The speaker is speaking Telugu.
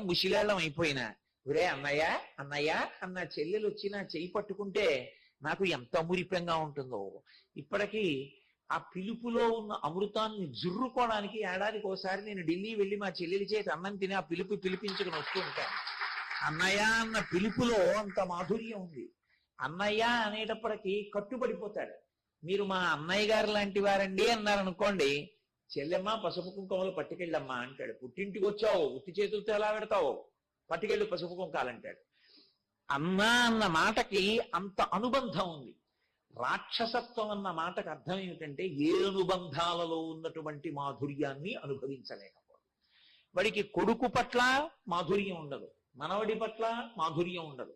ముసిలాళ్ళం అయిపోయినా ఒరే అన్నయ్య అన్నయ్య అన్న చెల్లెలు వచ్చి నా చెయ్యి పట్టుకుంటే నాకు ఎంత మురిపెంగా ఉంటుందో. ఇప్పటికీ ఆ పిలుపులో ఉన్న అమృతాన్ని జుర్రుకోవడానికి ఏడాదికి ఒకసారి నేను ఢిల్లీ వెళ్ళి మా చెల్లెలి చేతి అన్నం తిని ఆ పిలుపుని వస్తూ ఉంటాను. అన్నయ్య అన్న పిలుపులో అంత మాధుర్యం ఉంది. అన్నయ్య అనేటప్పటికీ కట్టుబడిపోతాడు. మీరు మా అన్నయ్య గారు లాంటి వారండి అన్నారనుకోండి, చెల్లెమ్మ పసుపు కుంకుమలు పట్టుకెళ్ళమ్మా అంటాడు. పుట్టింటికి వచ్చావు ఉత్తి చేతులతో ఎలా పెడతావు, పట్టుకెళ్ళు పసుపు కుంకాలంటాడు. అన్న అన్న మాటకి అంత అనుబంధం ఉంది. రాక్షసత్వం అన్న మాటకు అర్థం ఏమిటంటే ఏ అనుబంధాలలో ఉన్నటువంటి మాధుర్యాన్ని అనుభవించలేకపోవడం. వాడికి కొడుకు పట్ల మాధుర్యం ఉండదు, మనవడి పట్ల మాధుర్యం ఉండదు,